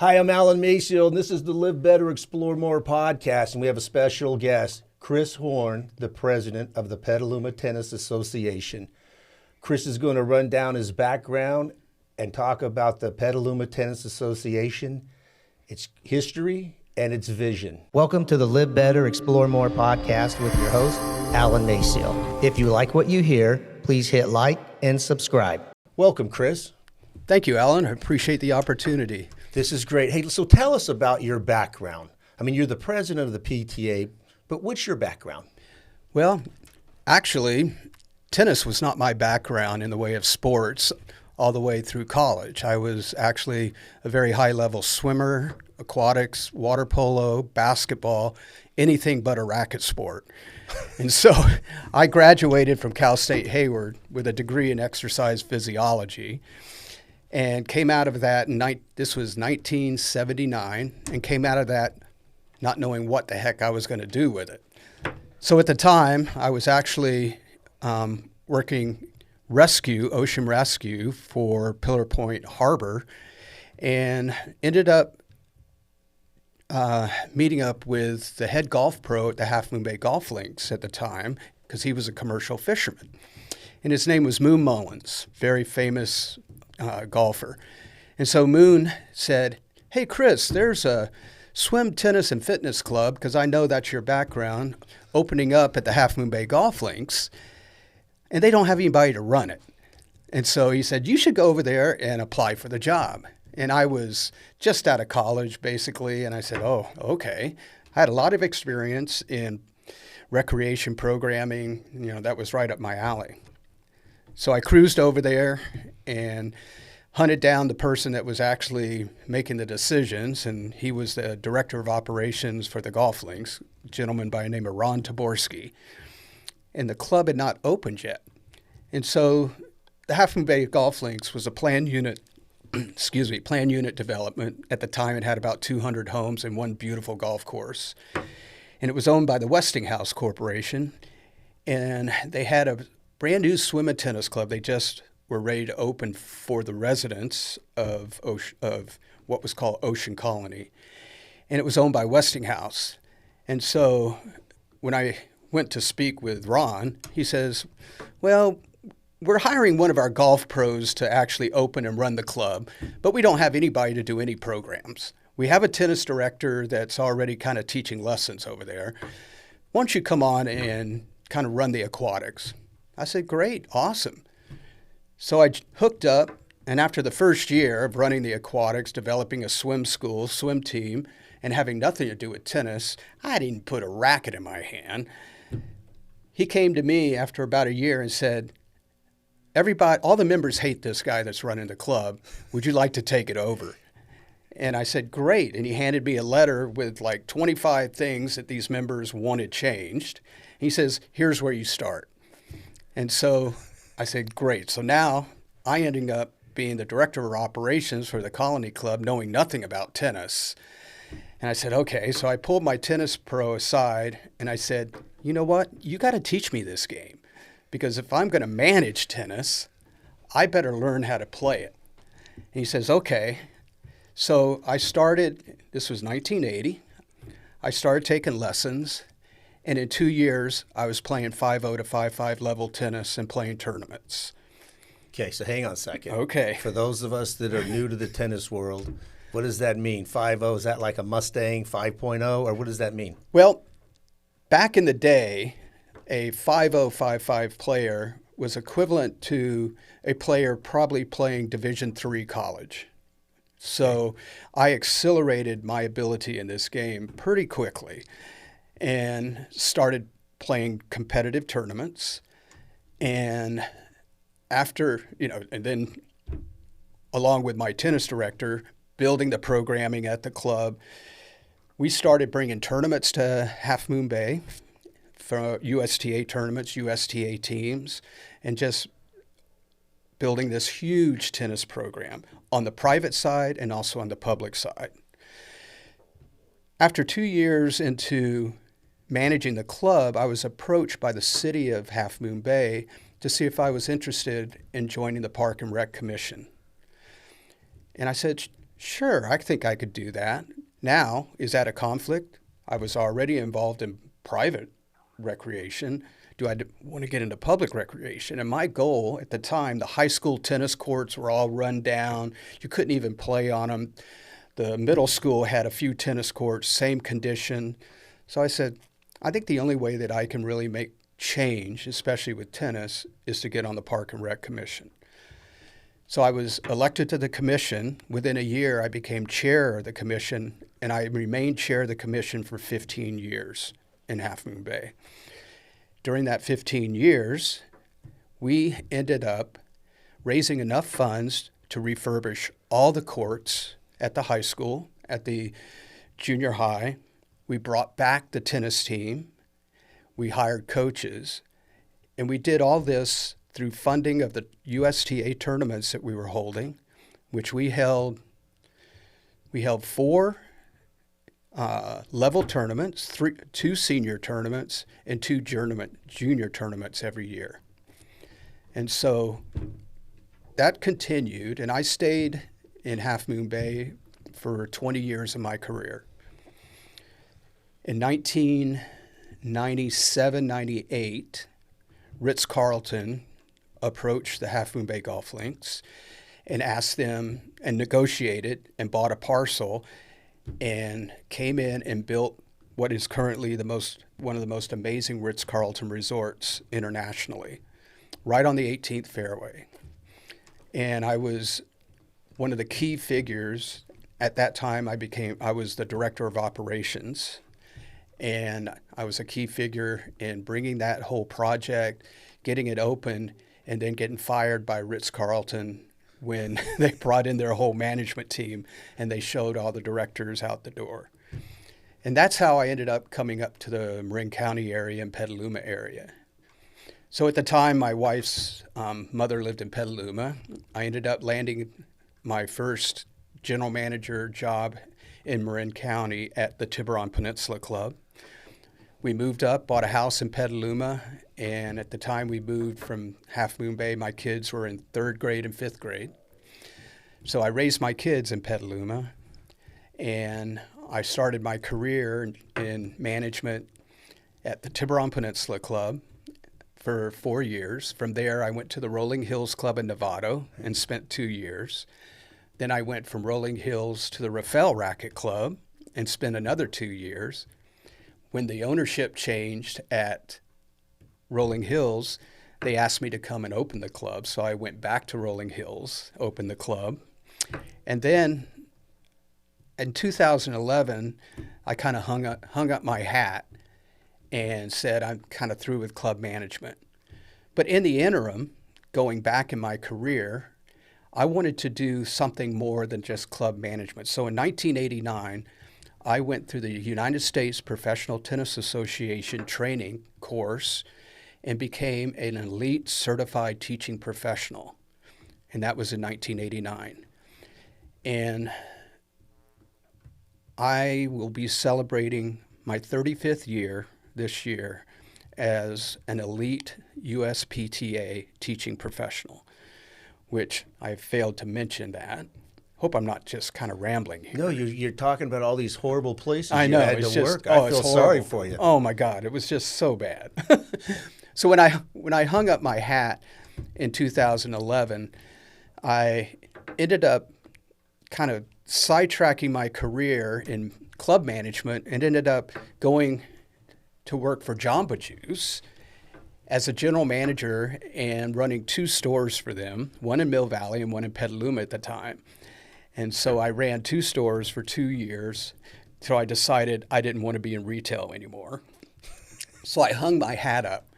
Hi, I'm Alan Maceo, and this is the Live Better, Explore More podcast, and we have a special guest, Chris Horn, the president of the Petaluma Tennis Association. Chris is going to run down his background and talk about the Petaluma Tennis Association, its history, and its vision. Welcome to the Live Better, Explore More podcast with your host, Alan Maceo. If you like what you hear, please hit like and subscribe. Welcome, Chris. Thank you, Alan. I appreciate the opportunity. This is great. Hey, so tell us about your background. I mean, you're the president of the PTA, but what's your background? Well, actually, tennis was not my background in the way of sports all the way through college. I was actually a very high-level swimmer, aquatics, water polo, basketball, anything but a racket sport. And so I graduated from Cal State Hayward with a degree in exercise physiology and came out of that, this was 1979, and came out of that not knowing what the heck I was going to do with it. So at the time, I was actually working ocean rescue for Pillar Point Harbor, and ended up meeting up with the head golf pro at the Half Moon Bay Golf Links at the time, because he was a commercial fisherman. And his name was Moon Mullins, very famous golfer. And so Moon said, "Hey, Chris, there's a swim, tennis, and fitness club, because I know that's your background, opening up at the Half Moon Bay Golf Links, and they don't have anybody to run it." And so he said, "You should go over there and apply for the job." And I was just out of college, basically, and I said, "Oh, okay." I had a lot of experience in recreation programming. That was right up my alley. So I cruised over there and hunted down the person that was actually making the decisions, and he was the director of operations for the golf links, a gentleman by the name of Ron Taborski. And the club had not opened yet. And so the Half Moon Bay Golf Links was a planned unit development. At the time, it had about 200 homes and one beautiful golf course. And it was owned by the Westinghouse Corporation. And they had a brand new swim and tennis club. They just were ready to open for the residents of what was called Ocean Colony. And it was owned by Westinghouse. And so when I went to speak with Ron, he says, "Well, we're hiring one of our golf pros to actually open and run the club, but we don't have anybody to do any programs. We have a tennis director that's already kind of teaching lessons over there. Why don't you come on and kind of run the aquatics?" I said, "Great, awesome." So I hooked up, and after the first year of running the aquatics, developing a swim school, swim team, and having nothing to do with tennis, I didn't put a racket in my hand. He came to me after about a year and said, all the members hate this guy that's running the club. Would you like to take it over?" And I said, "Great." And he handed me a letter with like 25 things that these members wanted changed. He says, "Here's where you start." And so I said, "Great." So now I ended up being the director of operations for the Colony Club, knowing nothing about tennis. And I said, "Okay." So I pulled my tennis pro aside and I said, "You know what? You got to teach me this game, because if I'm going to manage tennis, I better learn how to play it." And he says, "Okay." So I started, this was 1980, I started taking lessons, and in 2 years, I was playing 5-0 to 5-5 level tennis and playing tournaments. Okay, so hang on a second. Okay. For those of us that are new to the tennis world, what does that mean? 5-0, is that like a Mustang 5.0, or what does that mean? Well, back in the day, a 5-0, 5-5 player was equivalent to a player probably playing Division III college. So I accelerated my ability in this game pretty quickly and started playing competitive tournaments. And after, and then along with my tennis director, building the programming at the club, we started bringing tournaments to Half Moon Bay, for USTA tournaments, USTA teams, and just building this huge tennis program on the private side and also on the public side. After 2 years into managing the club, I was approached by the city of Half Moon Bay to see if I was interested in joining the Park and Rec Commission. And I said, Sure, I think I could do that. Now, is that a conflict? I was already involved in private recreation. Do I want to get into public recreation? And my goal at the time, the high school tennis courts were all run down. You couldn't even play on them. The middle school had a few tennis courts, same condition. So I said, I think the only way that I can really make change, especially with tennis, is to get on the Park and Rec Commission. So I was elected to the commission. Within a year, I became chair of the commission, and I remained chair of the commission for 15 years in Half Moon Bay. During that 15 years, we ended up raising enough funds to refurbish all the courts at the high school, at the junior high. We brought back the tennis team. We hired coaches. And we did all this through funding of the USTA tournaments that we were holding, which we held 4 level tournaments, 2 senior tournaments, and 2 junior tournaments every year. And so that continued, and I stayed in Half Moon Bay for 20 years of my career. In 1997, 98, Ritz-Carlton approached the Half Moon Bay Golf Links and asked them and negotiated and bought a parcel and came in and built what is currently one of the most amazing Ritz-Carlton resorts internationally, right on the 18th fairway. And I was one of the key figures. At that time, I was the director of operations, and I was a key figure in bringing that whole project, getting it open, and then getting fired by Ritz-Carlton when they brought in their whole management team and they showed all the directors out the door. And that's how I ended up coming up to the Marin County area and Petaluma area. So at the time, my wife's mother lived in Petaluma. I ended up landing my first general manager job in Marin County at the Tiburon Peninsula Club. We moved up, bought a house in Petaluma, and at the time we moved from Half Moon Bay, my kids were in 3rd grade and 5th grade. So I raised my kids in Petaluma, and I started my career in management at the Tiburon Peninsula Club for 4 years. From there, I went to the Rolling Hills Club in Novato and spent 2 years. Then I went from Rolling Hills to the Rafael Racket Club and spent another 2 years. When the ownership changed at Rolling Hills, they asked me to come and open the club. So I went back to Rolling Hills, opened the club. And then in 2011, I kind of hung up my hat and said, I'm kind of through with club management. But in the interim, going back in my career, I wanted to do something more than just club management. So in 1989, I went through the United States Professional Tennis Association training course and became an elite certified teaching professional. And that was in 1989. And I will be celebrating my 35th year this year as an elite USPTA teaching professional, which I failed to mention that. Hope I'm not just kind of rambling here. No, you're talking about all these horrible places I know, you had it's to just, work. oh, I it's feel horrible. sorry for you. Oh my God, it was just so bad. So when I hung up my hat in 2011, I ended up kind of sidetracking my career in club management and ended up going to work for Jamba Juice as a general manager and running 2 stores for them, one in Mill Valley and one in Petaluma at the time. And so I ran 2 stores for 2 years till I decided I didn't want to be in retail anymore. So I hung my hat up.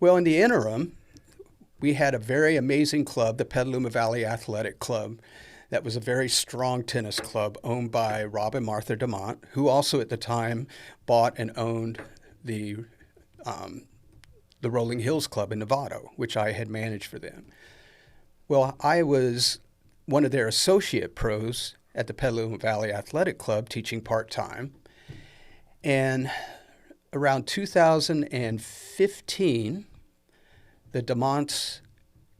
Well, in the interim, we had a very amazing club, the Petaluma Valley Athletic Club, that was a very strong tennis club owned by Rob and Martha DeMont, who also at the time bought and owned the Rolling Hills Club in Novato, which I had managed for them. Well, I was one of their associate pros at the Petaluma Valley Athletic Club teaching part-time. And around 2015, the DeMonts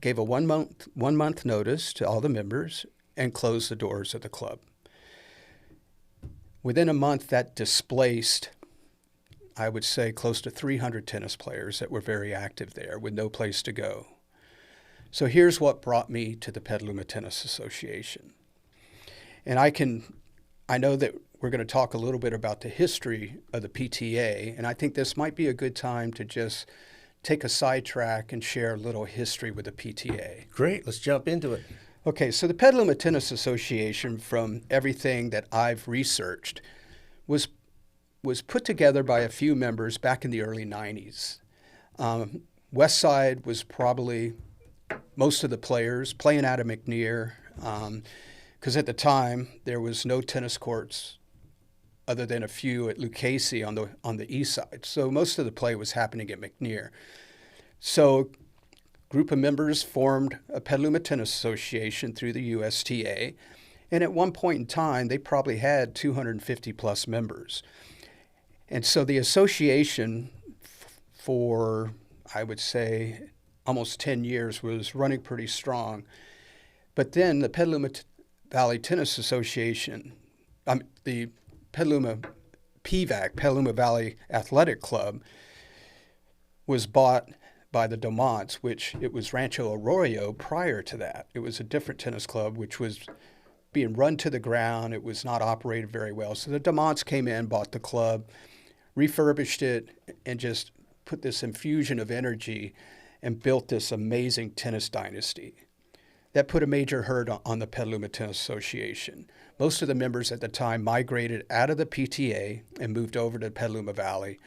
gave a one month notice to all the members and closed the doors of the club. Within a month, that displaced, I would say, close to 300 tennis players that were very active there with no place to go. So here's what brought me to the Petaluma Tennis Association. And I know that we're going to talk a little bit about the history of the PTA, and I think this might be a good time to just take a sidetrack and share a little history with the PTA. Great, let's jump into it. Okay, so the Petaluma Tennis Association, from everything that I've researched, was put together by a few members back in the early 90s. West Side was probably most of the players playing out of McNear, because at the time there was no tennis courts other than a few at Lucchese on the east side. So most of the play was happening at McNear. So a group of members formed a Petaluma Tennis Association through the USTA, and at one point in time they probably had 250 plus members. And so the association for, I would say, almost 10 years was running pretty strong. But then the Petaluma Valley Tennis Association, the Petaluma PVAC, Petaluma Valley Athletic Club, was bought by the DeMonts, which it was Rancho Arroyo prior to that. It was a different tennis club, which was being run to the ground. It was not operated very well. So the DeMonts came in, bought the club, refurbished it, and just put this infusion of energy and built this amazing tennis dynasty. That put a major hurt on the Petaluma Tennis Association. Most of the members at the time migrated out of the PTA and moved over to Petaluma Valley.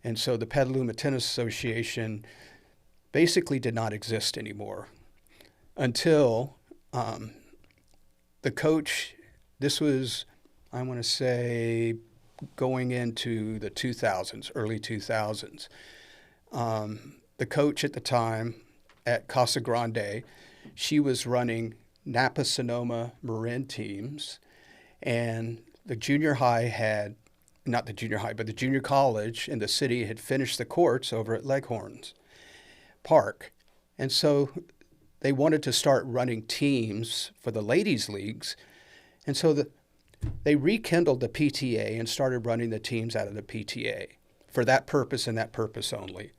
And so the Petaluma Tennis Association basically did not exist anymore until the coach, this was, I want to say, going into the 2000s, early 2000s. The coach at the time at Casa Grande, she was running Napa Sonoma Marin teams, and the junior high had, not the junior high, but the junior college in the city had finished the courts over at Leghorns Park. And so they wanted to start running teams for the ladies' leagues. And so they rekindled the PTA and started running the teams out of the PTA for that purpose and that purpose only.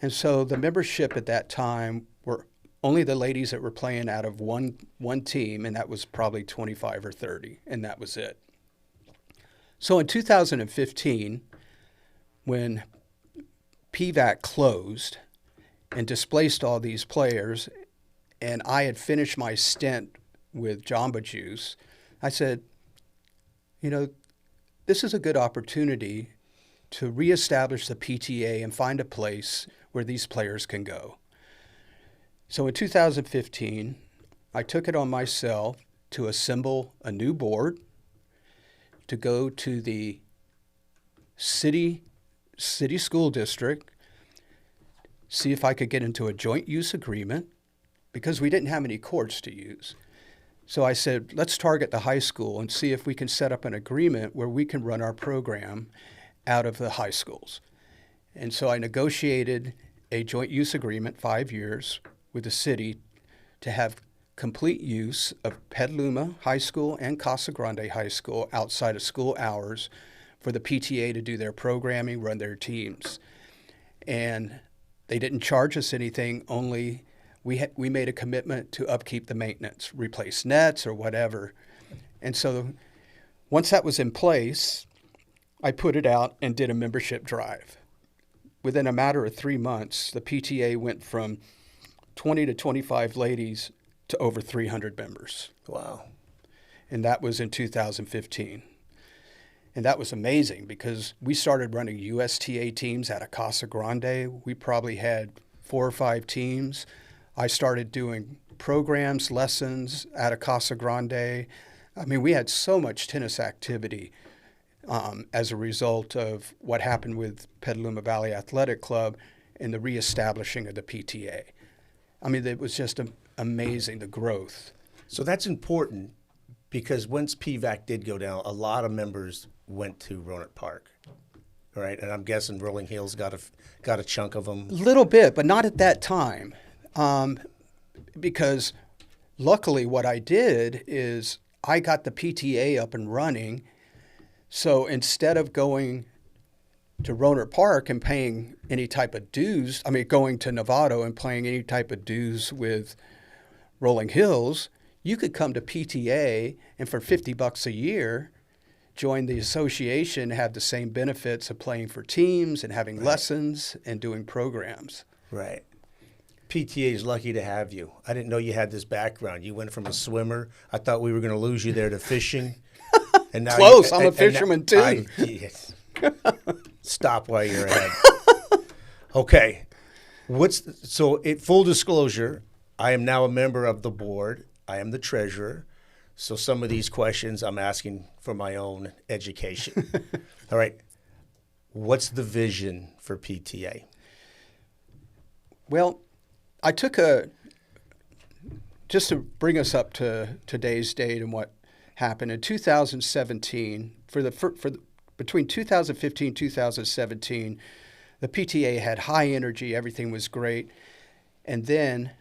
And so the membership at that time were only the ladies that were playing out of one team, and that was probably 25 or 30, and that was it. So in 2015, when PVAC closed and displaced all these players, and I had finished my stint with Jamba Juice, I said, this is a good opportunity to reestablish the PTA and find a place where these players can go. So in 2015, I took it on myself to assemble a new board, to go to the city school district, see if I could get into a joint use agreement, because we didn't have any courts to use. So I said, let's target the high school and see if we can set up an agreement where we can run our program out of the high schools. And so I negotiated a joint use agreement, 5 years, with the city to have complete use of Petaluma High School and Casa Grande High School outside of school hours for the PTA to do their programming, run their teams. And they didn't charge us anything, only we made a commitment to upkeep the maintenance, replace nets or whatever. And so once that was in place, I put it out and did a membership drive. Within a matter of 3 months, the PTA went from 20 to 25 ladies to over 300 members. Wow. And that was in 2015. And that was amazing because we started running USTA teams out of Casa Grande. We probably had 4 or 5 teams. I started doing programs, lessons out of Casa Grande. I mean, we had so much tennis activity as a result of what happened with Petaluma Valley Athletic Club and the reestablishing of the PTA. I mean, it was just amazing, the growth. So that's important because once PVAC did go down, a lot of members went to Roanoke Park, right? And I'm guessing Rolling Hills got a chunk of them. A little bit, but not at that time. Because luckily what I did is I got the PTA up and running. So instead of going to Rohnert Park and paying any type of dues, going to Novato and paying any type of dues with Rolling Hills, you could come to PTA and for $50 a year, join the association, have the same benefits of playing for teams and having lessons and doing programs. Right. PTA is lucky to have you. I didn't know you had this background. You went from a swimmer. I thought we were going to lose you there to fishing. And now Close. I'm a fisherman too. Yes. Stop while you're ahead. Okay. Full disclosure, I am now a member of the board. I am the treasurer. So some of these questions I'm asking for my own education. All right. What's the vision for PTA? Well, I took just to bring us up to today's date and what happened in 2017, between 2015 and 2017, the PTA had high energy, everything was great. And then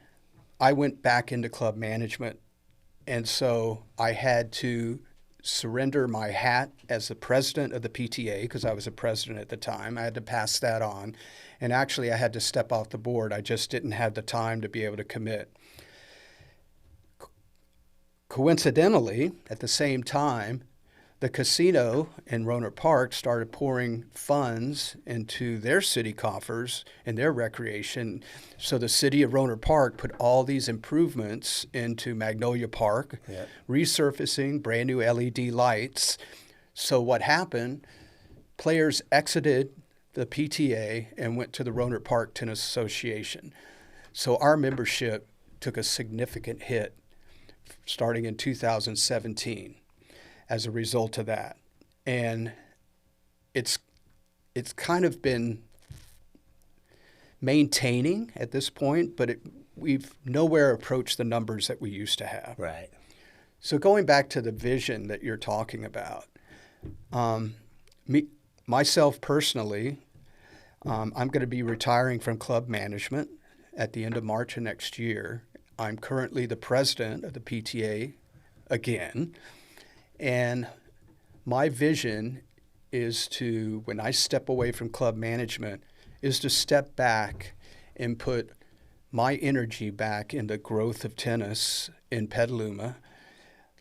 I went back into club management. And so I had to surrender my hat as the president of the PTA because I was a president at the time. I had to pass that on. And actually, I had to step off the board. I just didn't have the time to be able to commit. Coincidentally, at the same time, the casino in Rohnert Park started pouring funds into their city coffers and their recreation. So the city of Rohnert Park put all these improvements into Magnolia Park, resurfacing, brand new LED lights. So what happened, players exited the PTA and went to the Rohnert Park Tennis Association. So our membership took a significant hit starting in 2017 as a result of that. And it's kind of been maintaining at this point, but we've nowhere approached the numbers that we used to have. Right. So going back to the vision that you're talking about, myself personally, I'm going to be retiring from club management at the end of March of next year. I'm currently the president of the PTA again. And my vision is to, when I step away from club management, is to step back and put my energy back in the growth of tennis in Petaluma,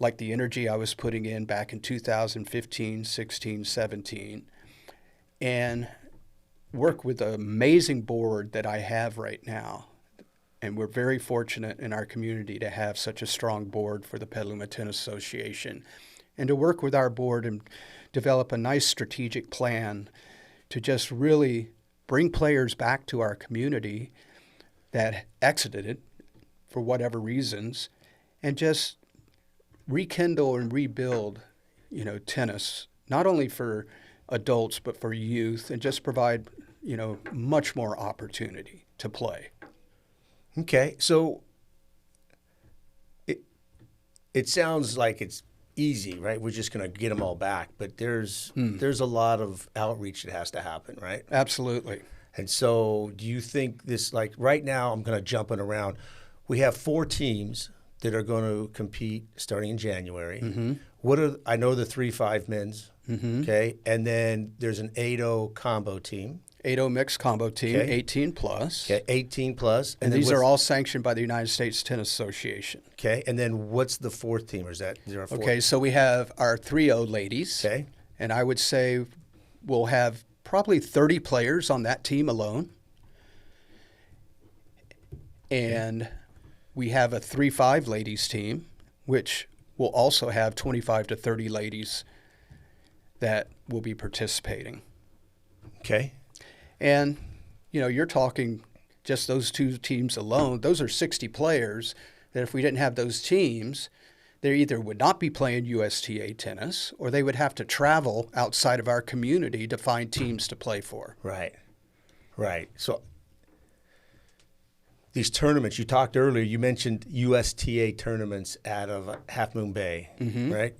like the energy I was putting in back in 2015, 16, 17, and work with the amazing board that I have right now. And we're very fortunate in our community to have such a strong board for the Petaluma Tennis Association, and to work with our board and develop a nice strategic plan to just really bring players back to our community that exited it for whatever reasons, and just rekindle and rebuild, tennis, not only for adults, but for youth, and just provide, much more opportunity to play. Okay. So it sounds like it's easy, right? We're just going to get them all back, but there's a lot of outreach that has to happen, right? Absolutely. And so do you think this, like right now, I'm going to jumping around. We have 4 teams that are going to compete starting in January. Mm-hmm. I know the 3-5 men's, okay? And then there's an 8-0 combo team. 8-0 mixed combo team, okay. 18 plus. Okay, 18 plus. And these are all sanctioned by the United States Tennis Association. Okay, and then what's the 4th team, or is there a 4th? Okay, so we have our 3-0 ladies. Okay. And I would say we'll have probably 30 players on that team alone. And we have a 3-5 ladies team, which will also have 25 to 30 ladies that will be participating. Okay. And, you're talking just those 2 teams alone. Those are 60 players that if we didn't have those teams, they either would not be playing USTA tennis or they would have to travel outside of our community to find teams to play for. Right. So these tournaments, you talked earlier, you mentioned USTA tournaments out of Half Moon Bay, right?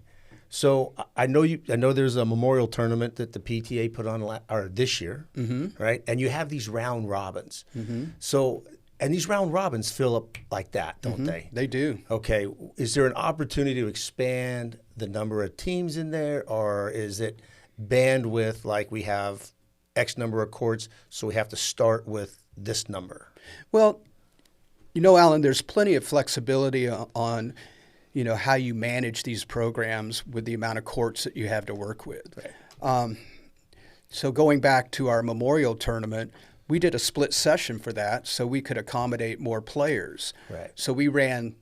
So I know there's a memorial tournament that the PTA put on this year, right? And you have these round robins. So And these round robins fill up like that, don't they? They do. Okay. Is there an opportunity to expand the number of teams in there, or is it bandwidth like we have X number of courts, so we have to start with this number? Well, Alan, there's plenty of flexibility on, how you manage these programs with the amount of courts that you have to work with. Right. So going back to our memorial tournament, we did a split session for that so we could accommodate more players. Right. So we ran,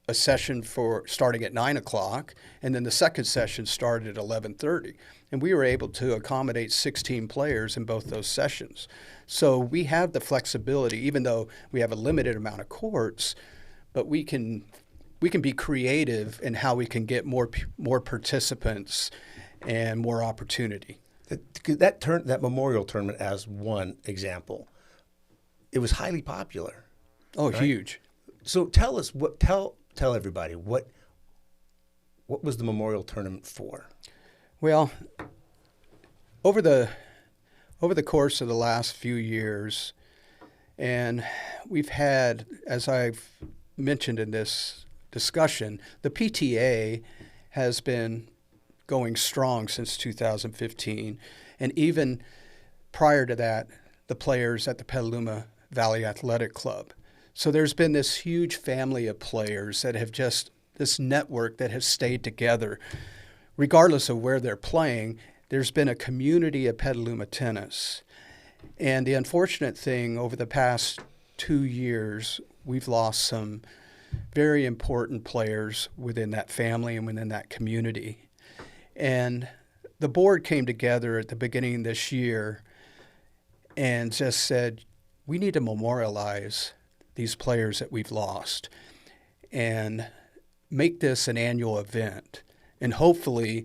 a session for starting at 9 o'clock, and then the second session started at 11:30. And we were able to accommodate 16 players in both those sessions. So we have the flexibility, even though we have a limited amount of courts, but we can be creative in how we can get more participants and more opportunity. That memorial tournament, as one example, it was highly popular. Oh, right? Huge. So tell us tell everybody what was the memorial tournament for? Well, over the course of the last few years, and we've had, as I've mentioned in this discussion, the PTA has been going strong since 2015. And even prior to that, the players at the Petaluma Valley Athletic Club. So there's been this huge family of players that have this network that has stayed together. Regardless of where they're playing, there's been a community of Petaluma tennis. And the unfortunate thing, over the past 2 years, we've lost some very important players within that family and within that community. And the board came together at the beginning of this year and just said, we need to memorialize these players that we've lost and make this an annual event. And hopefully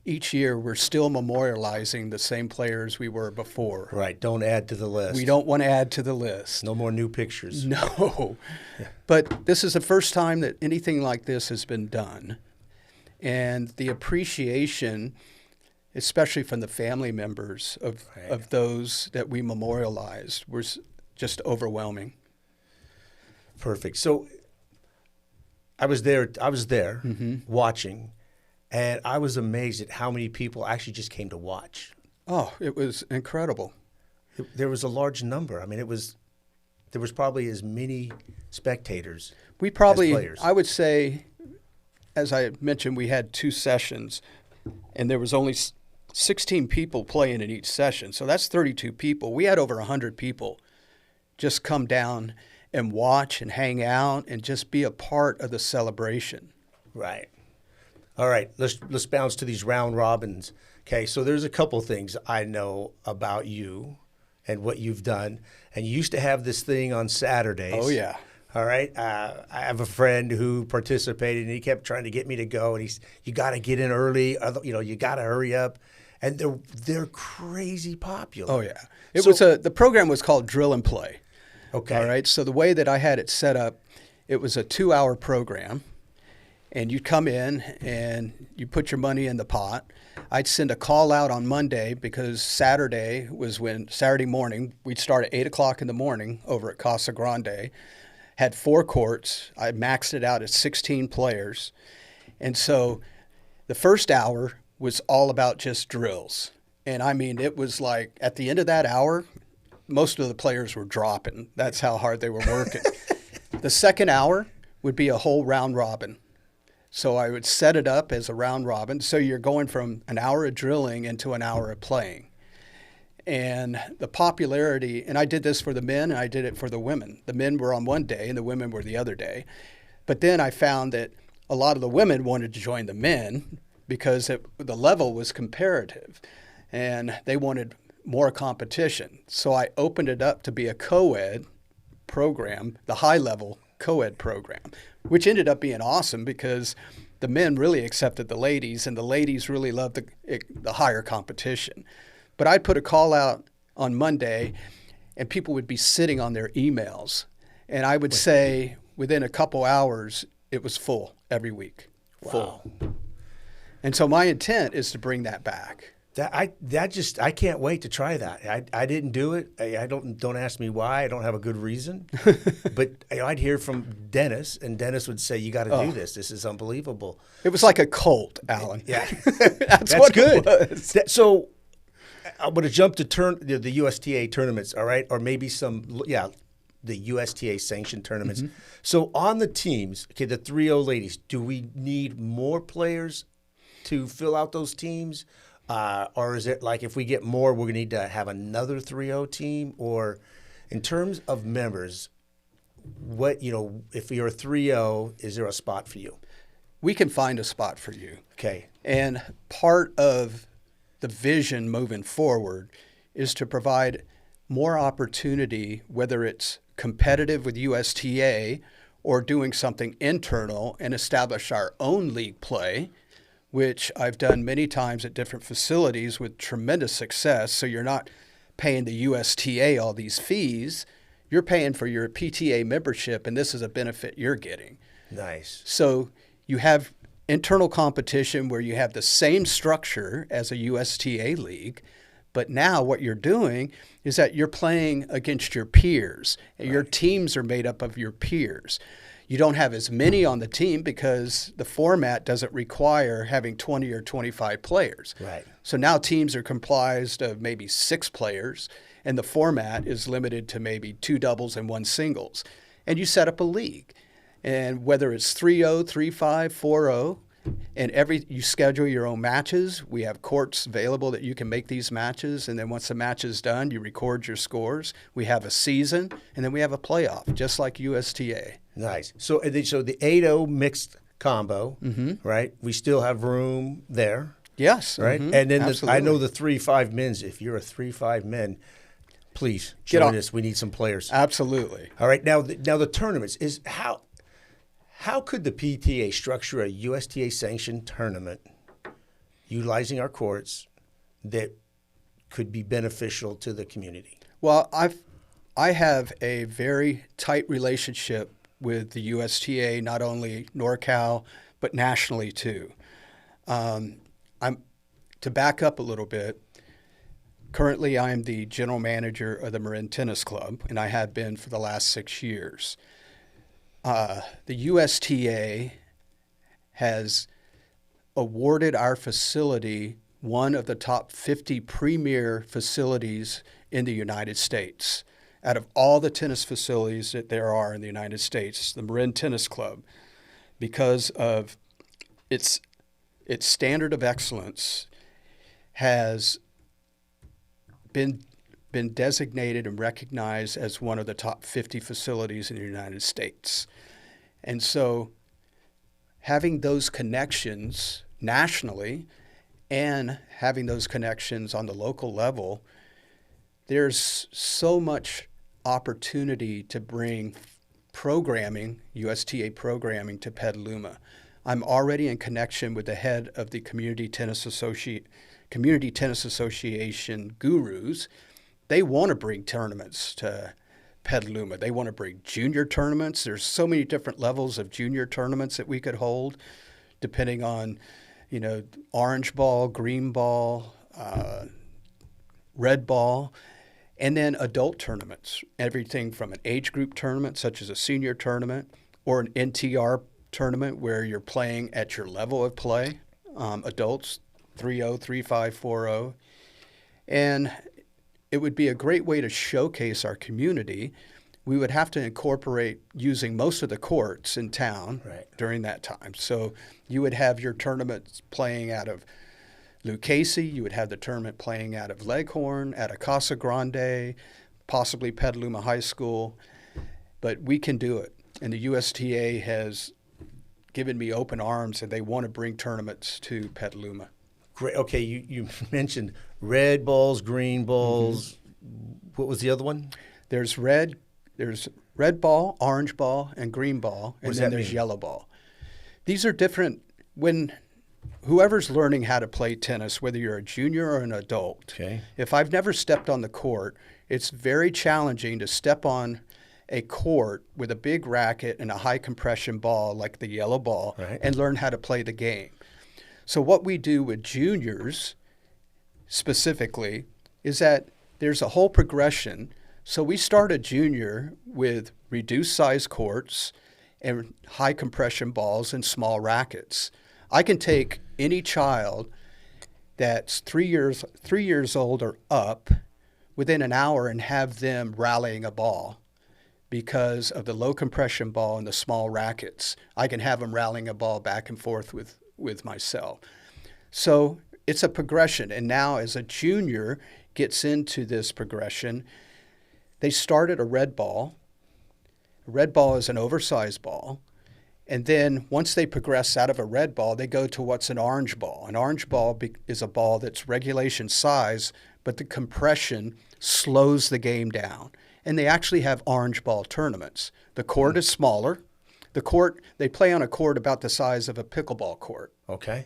each year we're still memorializing the same players we were before. Right. Don't add to the list. We don't want to add to the list. No more new pictures. No. Yeah. But this is the first time that anything like this has been done. And the appreciation, especially from the family members of those that we memorialized, was just overwhelming. Perfect. So I was there watching, and I was amazed at how many people actually just came to watch. Oh, it was incredible. There was a large number. I mean, there was probably as many spectators as players. I would say, as I mentioned, we had 2 sessions, and there was only 16 people playing in each session. So that's 32 people. We had over 100 people just come down and watch and hang out and just be a part of the celebration. Right. All right. Let's bounce to these round robins. Okay. So there's a couple things I know about you and what you've done. And you used to have this thing on Saturdays. Oh, yeah. All right. I have a friend who participated, and he kept trying to get me to go. And you got to get in early. You got to hurry up. And they're crazy popular. Oh, yeah. The program was called Drill and Play. Okay. All right. So the way that I had it set up, it was a 2-hour program, and you'd come in and you put your money in the pot. I'd send a call out on Monday because Saturday morning, we'd start at 8 o'clock in the morning over at Casa Grande, had 4 courts. I maxed it out at 16 players. And so the first hour was all about just drills. And I mean, it was like at the end of that hour, most of the players were dropping. That's how hard they were working. The second hour would be a whole round robin. So I would set it up as a round robin. So you're going from an hour of drilling into an hour of playing. And the popularity, and I did this for the men and I did it for the women. The men were on one day and the women were the other day. But then I found that a lot of the women wanted to join the men because the level was comparative and they wanted more competition. So I opened it up to be a co-ed program, the high-level co-ed program, which ended up being awesome because the men really accepted the ladies and the ladies really loved the higher competition. But I'd put a call out on Monday and people would be sitting on their emails. And I would say within a couple hours, it was full every week. Wow. Full. And so my intent is to bring that back. I can't wait to try that. I didn't do it. I don't ask me why. I don't have a good reason. But I'd hear from Dennis, and Dennis would say, "You got to do this. This is unbelievable." It was like a cult, Alan. Yeah, That's what good. it was. So I'm going to jump to the USTA tournaments, all right, or maybe the USTA sanctioned tournaments. Mm-hmm. So on the teams, okay, the 3-0 ladies, do we need more players to fill out those teams? Or is it like if we get more, we're going to need to have another 3-0 team? Or in terms of members, if you're a 3-0, is there a spot for you? We can find a spot for you. Okay. And part of the vision moving forward is to provide more opportunity, whether it's competitive with USTA or doing something internal and establish our own league play, which I've done many times at different facilities with tremendous success. So you're not paying the USTA all these fees. You're paying for your PTA membership, and this is a benefit you're getting. Nice. So you have internal competition where you have the same structure as a USTA league, but now what you're doing is that you're playing against your peers. Right. Your teams are made up of your peers. You don't have as many on the team because the format doesn't require having 20 or 25 players. Right. So now teams are comprised of maybe 6 players, and the format is limited to maybe 2 doubles and 1 singles. And you set up a league. And whether it's 3-0, 3-5, 4-0, and you schedule your own matches. We have courts available that you can make these matches, and then once the match is done, you record your scores. We have a season, and then we have a playoff, just like USTA. Nice. So the 8-0 mixed combo, right? We still have room there. Yes. Right? Mm-hmm. And then Absolutely. I know the 3-5 men's. If you're a 3-5 men, please join us. We need some players. Absolutely. All right. Now the tournaments is how could the PTA structure a USTA sanctioned tournament utilizing our courts that could be beneficial to the community? Well, I have a very tight relationship with the USTA, not only NorCal, but nationally too. To back up a little bit, currently I am the general manager of the Marin Tennis Club, and I have been for the last 6 years. The USTA has awarded our facility one of the top 50 premier facilities in the United States. Out of all the tennis facilities that there are in the United States, the Marin Tennis Club, because of its standard of excellence, has been designated and recognized as one of the top 50 facilities in the United States. And so having those connections nationally and having those connections on the local level, there's so much opportunity to bring programming, USTA programming, to Petaluma. I'm already in connection with the head of the Community Tennis Association gurus. They want to bring tournaments to Petaluma. They want to bring junior tournaments. There's so many different levels of junior tournaments that we could hold, depending on, orange ball, green ball, red ball, and then adult tournaments. Everything from an age group tournament, such as a senior tournament, or an NTR tournament where you're playing at your level of play, adults, 3-0, 3-5, 4-0. And it would be a great way to showcase our community. We would have to incorporate using most of the courts in town during that time. So you would have your tournaments playing out of Lucchese. You would have the tournament playing out of Leghorn, at a Casa Grande, possibly Petaluma High School. But we can do it. And the USTA has given me open arms, and they want to bring tournaments to Petaluma. Great. Okay, you mentioned red balls, green balls. What was the other one? There's red ball, orange ball, and green ball, and then there's yellow ball. These are different. When whoever's learning how to play tennis, whether you're a junior or an adult, if I've never stepped on the court, it's very challenging to step on a court with a big racket and a high compression ball like the yellow ball and learn how to play the game. So what we do with juniors specifically is that there's a whole progression. So we start a junior with reduced size courts and high compression balls and small rackets. I can take any child that's 3 years old or up within an hour and have them rallying a ball because of the low compression ball and the small rackets. I can have them rallying a ball back and forth with myself. So it's a progression. And now as a junior gets into this progression, they start at a red ball. A red ball is an oversized ball. And then once they progress out of a red ball, they go to what's an orange ball. An orange ball is a ball that's regulation size, but the compression slows the game down. And they actually have orange ball tournaments. The court is smaller. They play on a court about the size of a pickleball court. Okay.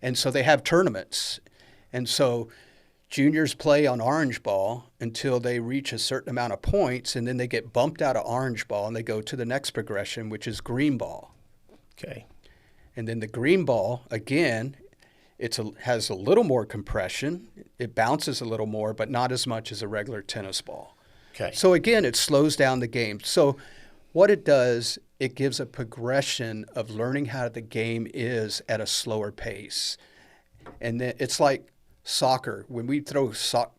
And so they have tournaments. And so juniors play on orange ball until they reach a certain amount of points, and then they get bumped out of orange ball and they go to the next progression, which is green ball. Okay. And then the green ball, again, has a little more compression. It bounces a little more, but not as much as a regular tennis ball. Okay. So again, it slows down the game. So what it does, it gives a progression of learning how the game is at a slower pace. And then it's like soccer. When we throw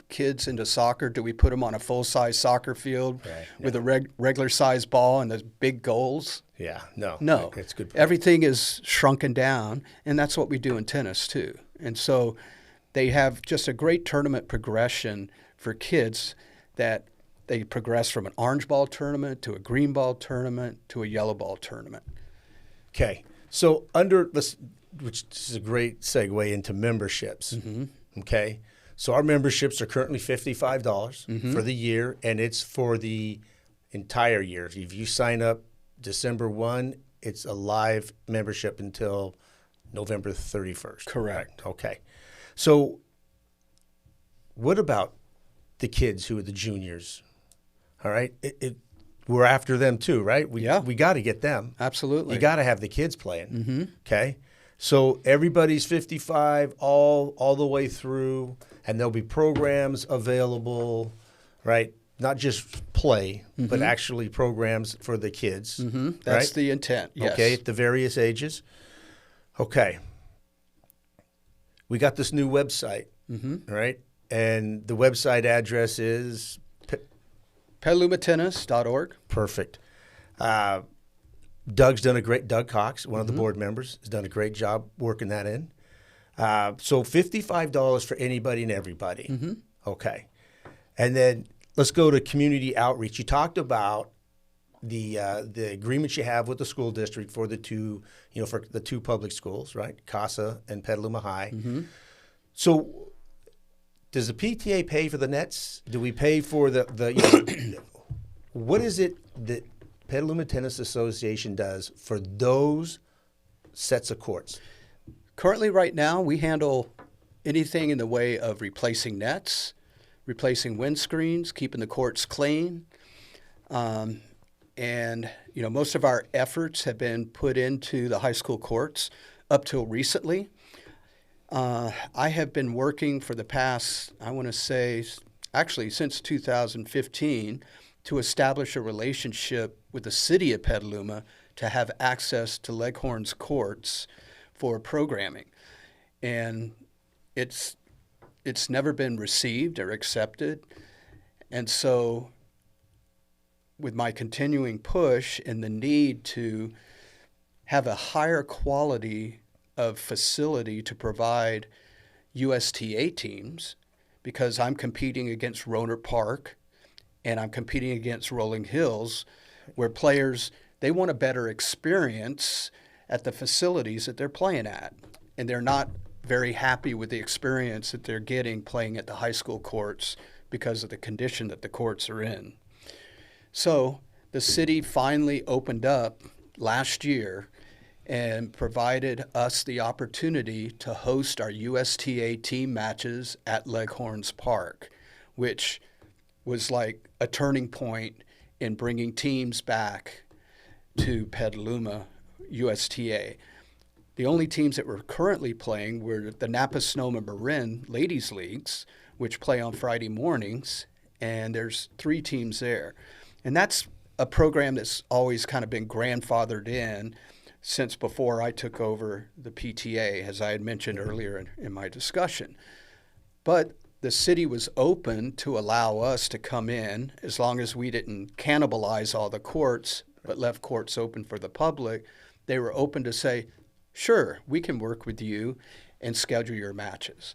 kids into soccer, do we put them on a full-size soccer field with a regular-size ball and those big goals? Yeah, no. No. It's good. Everything is shrunken down, and that's what we do in tennis too. And so they have just a great tournament progression for kids that they progress from an orange ball tournament to a green ball tournament to a yellow ball tournament. Okay. So under this, which is a great segue into memberships. Mm-hmm. Okay. So our memberships are currently $55 for the year, and it's for the entire year. If you sign up December 1, it's a live membership until November 31st. Correct. Okay. So what about the kids who are the juniors? All right. We're after them too, right? We got to get them. Absolutely. You got to have the kids playing. Mm-hmm. Okay. So everybody's 55 all the way through, and there'll be programs available, right? Not just play, but actually programs for the kids. Mm-hmm. That's right? the intent, yes. Okay, at the various ages. Okay. We got this new website, right? And the website address is? PetalumaTennis.org. Perfect. Doug Cox, one of the board members, has done a great job working that in. So $55 for anybody and everybody. Mm-hmm. Okay. And then let's go to community outreach. You talked about the agreements you have with the school district for the two public schools, right? CASA and Petaluma High. Mm-hmm. So does the PTA pay for the nets? Do we pay for what is it that Petaluma Tennis Association does for those sets of courts? Currently, right now, we handle anything in the way of replacing nets, replacing windscreens, keeping the courts clean. And most of our efforts have been put into the high school courts up till recently. I have been working for the past, I want to say, actually since 2015, to establish a relationship with the city of Petaluma to have access to Leghorn's courts for programming. And it's never been received or accepted. And so with my continuing push and the need to have a higher quality of facility to provide USTA teams, because I'm competing against Rohnert Park and I'm competing against Rolling Hills, where players, they want a better experience at the facilities that they're playing at. And they're not very happy with the experience that they're getting playing at the high school courts because of the condition that the courts are in. So the city finally opened up last year and provided us the opportunity to host our USTA team matches at Leghorns Park, which was like a turning point in bringing teams back to Petaluma USTA. The only teams that were currently playing were the Napa Sonoma Marin Ladies Leagues, which play on Friday mornings, and there's 3 teams there. And that's a program that's always kind of been grandfathered in since before I took over the PTA, as I had mentioned earlier in my discussion. But the city was open to allow us to come in as long as we didn't cannibalize all the courts, but left courts open for the public. They were open to say, sure, we can work with you and schedule your matches.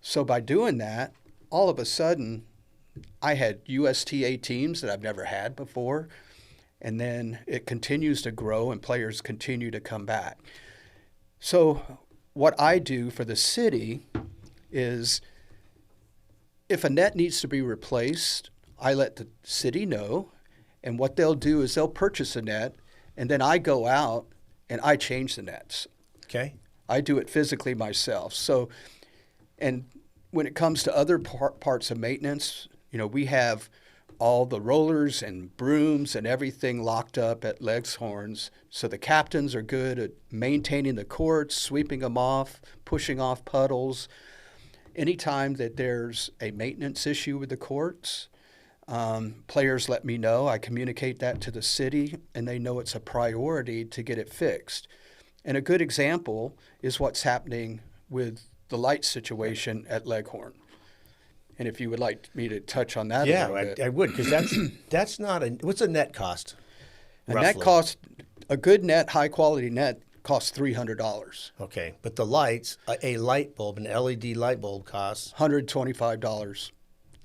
So by doing that, all of a sudden, I had USTA teams that I've never had before, and then it continues to grow and players continue to come back. So what I do for the city is if a net needs to be replaced, I let the city know, and what they'll do is they'll purchase a net, and then I go out and I change the nets. Okay. I do it physically myself. So, and when it comes to other parts of maintenance, we have all the rollers and brooms and everything locked up at Leghorns. So the captains are good at maintaining the courts, sweeping them off, pushing off puddles. Anytime that there's a maintenance issue with the courts, players let me know. I communicate that to the city, and they know it's a priority to get it fixed. And a good example is what's happening with the light situation at Leghorn. And if you would like me to touch on that a little bit. I would, because that's not what's a net cost? A good net, high quality net costs $300. Okay, but the lights, a light bulb, an LED light bulb costs $125.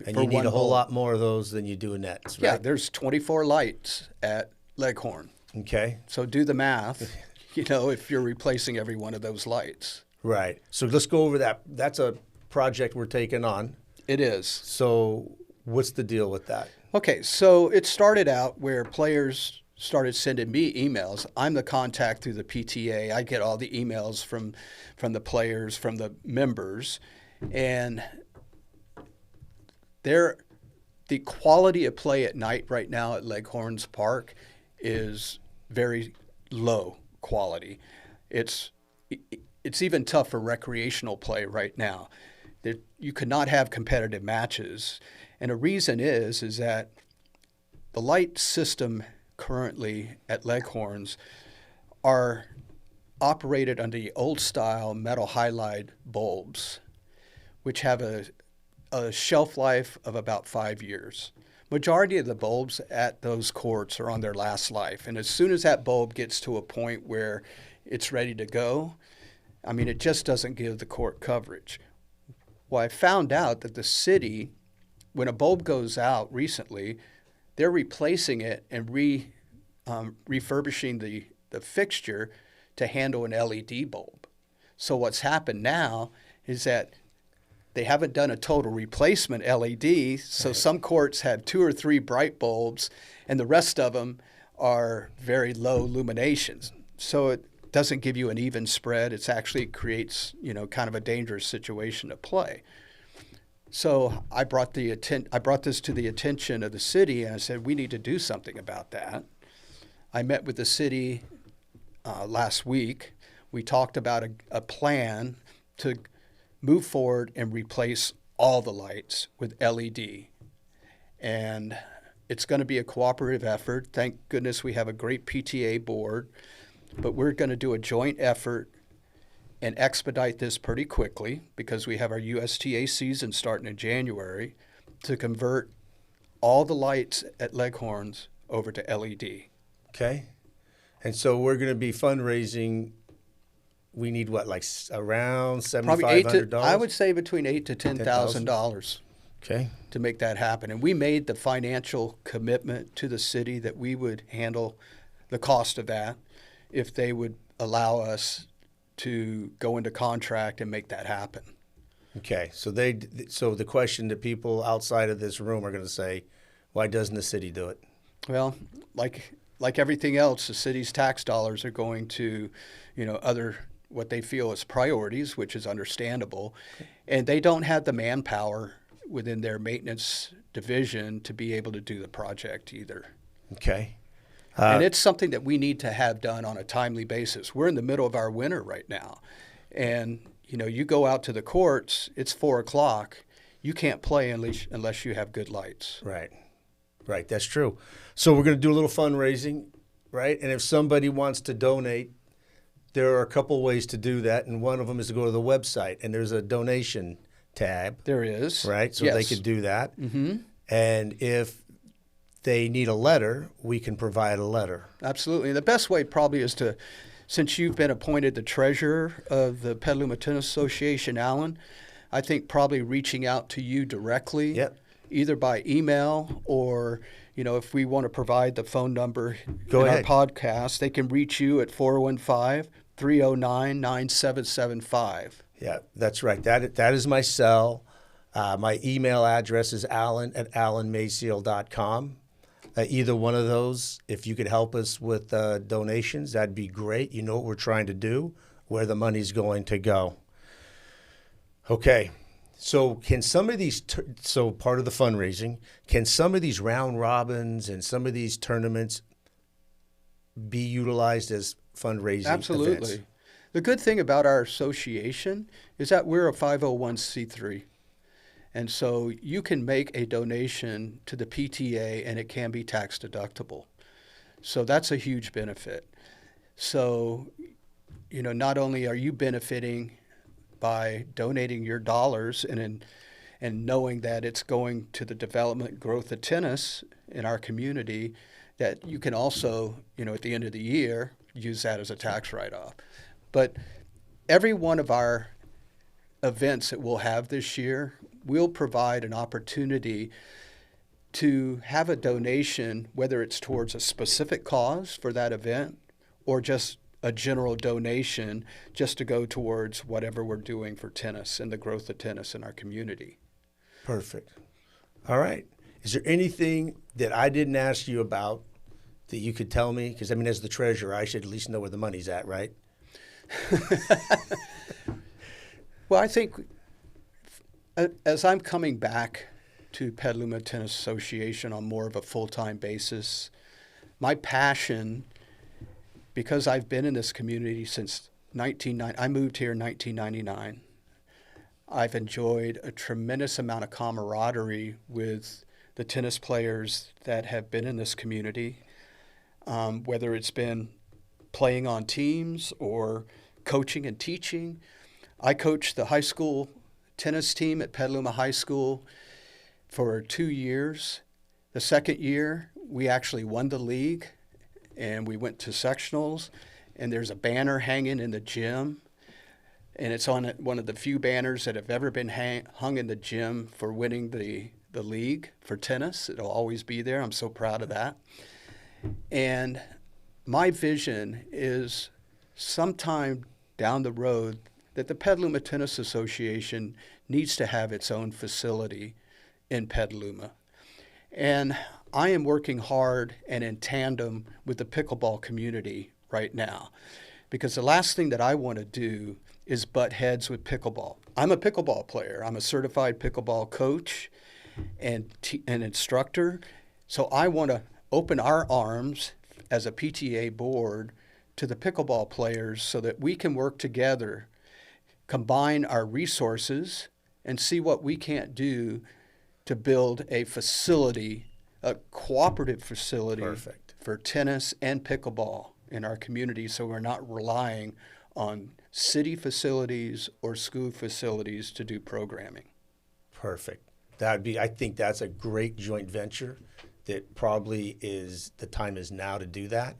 And you need a whole lot more of those than you do in nets, right? Yeah, there's 24 lights at Leghorn. Okay. So do the math, if you're replacing every one of those lights. Right. So let's go over that. That's a project we're taking on. It is. So what's the deal with that? Okay, so it started out where players started sending me emails. I'm the contact through the PTA. I get all the emails from the players, from the members, and the quality of play at night right now at Leghorns Park is very low quality. It's even tough for recreational play right now. You could not have competitive matches, and a reason is that the light system currently at Leghorns are operated under the old style metal halide bulbs, which have a shelf life of about 5 years. Majority of the bulbs at those courts are on their last life, and as soon as that bulb gets to a point where it's ready to go, it just doesn't give the court coverage. Well, I found out that the city, when a bulb goes out recently, they're replacing it and refurbishing the fixture to handle an LED bulb. So what's happened now is that they haven't done a total replacement LED, so some courts have 2 or 3 bright bulbs, and the rest of them are very low illuminations. So it doesn't give you an even spread. It actually creates, kind of a dangerous situation to play. So I brought this to the attention of the city, and I said, we need to do something about that. I met with the city last week. We talked about a plan to move forward and replace all the lights with LED. And it's going to be a cooperative effort. Thank goodness we have a great PTA board, but we're going to do a joint effort and expedite this pretty quickly because we have our USTA season starting in January to convert all the lights at Leghorns over to LED. Okay. And so we're going to be fundraising. We need what, like around $7,500? I would say between $8,000 to $10,000. Okay. To make that happen. And we made the financial commitment to the city that we would handle the cost of that if they would allow us to go into contract and make that happen. Okay. So the question that people outside of this room are going to say, why doesn't the city do it? Well, like everything else, the city's tax dollars are going to, other what they feel is priorities, which is understandable. And they don't have the manpower within their maintenance division to be able to do the project either. Okay. And it's something that we need to have done on a timely basis. We're in the middle of our winter right now. And, you go out to the courts, it's 4 o'clock. You can't play unless you have good lights. Right. Right. That's true. So we're going to do a little fundraising, right? And if somebody wants to donate, there are a couple ways to do that. And one of them is to go to the website, and there's a donation tab. There is. Right. So yes. they could do that. Mm-hmm. And if they need a letter, we can provide a letter. Absolutely. And the best way probably is to, since you've been appointed the treasurer of the Petaluma Tennis Association, Alan, I think probably reaching out to you directly, yep. either by email or, if we want to provide the phone number Go in ahead. our podcast, they can reach you at 415-309-9775. Yeah, that's right. That is my cell. My email address is alan@alanmayseal.com. Either one of those, if you could help us with donations, that'd be great. You know what we're trying to do, where the money's going to go. Okay, so can some of these, so part of the fundraising, can some of these round robins and some of these tournaments be utilized as fundraising Absolutely. events? The good thing about our association is that we're a 501c3. And so you can make a donation to the PTA and it can be tax deductible. So that's a huge benefit. So, not only are you benefiting by donating your dollars and knowing that it's going to the development and growth of tennis in our community, that you can also, at the end of the year, use that as a tax write-off. But every one of our events that we'll have this year, we'll provide an opportunity to have a donation, whether it's towards a specific cause for that event or just a general donation just to go towards whatever we're doing for tennis and the growth of tennis in our community. Perfect. All right. Is there anything that I didn't ask you about that you could tell me? Because, as the treasurer, I should at least know where the money's at, right? Well, I think as I'm coming back to Petaluma Tennis Association on more of a full-time basis, my passion, because I've been in this community since I moved here in 1999. I've enjoyed a tremendous amount of camaraderie with the tennis players that have been in this community, whether it's been playing on teams or coaching and teaching. I coached the high school tennis team at Petaluma High School for 2 years. The second year, we actually won the league, and we went to sectionals, and there's a banner hanging in the gym, and it's on one of the few banners that have ever been hung in the gym for winning the league for tennis. It'll always be there. I'm so proud of that. And my vision is sometime down the road that the Petaluma Tennis Association needs to have its own facility in Petaluma. And I am working hard and in tandem with the pickleball community right now, because the last thing that I want to do is butt heads with pickleball. I'm a pickleball player. I'm a certified pickleball coach and instructor. So I want to open our arms as a PTA board to the pickleball players so that we can work together, combine our resources, and see what we can't do to build a facility, a cooperative facility Perfect. for tennis and pickleball in our community, so we're not relying on city facilities or school facilities to do programming. Perfect. I think that's a great joint venture that probably the time is now to do that.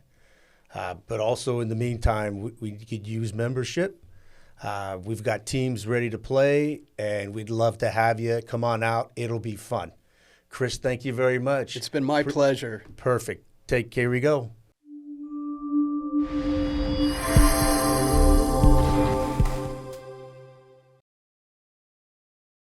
But also in the meantime, we could use membership. We've got teams ready to play, and we'd love to have you come on out. It'll be fun. Chris, thank you very much. It's been my pleasure. Perfect. Here we go.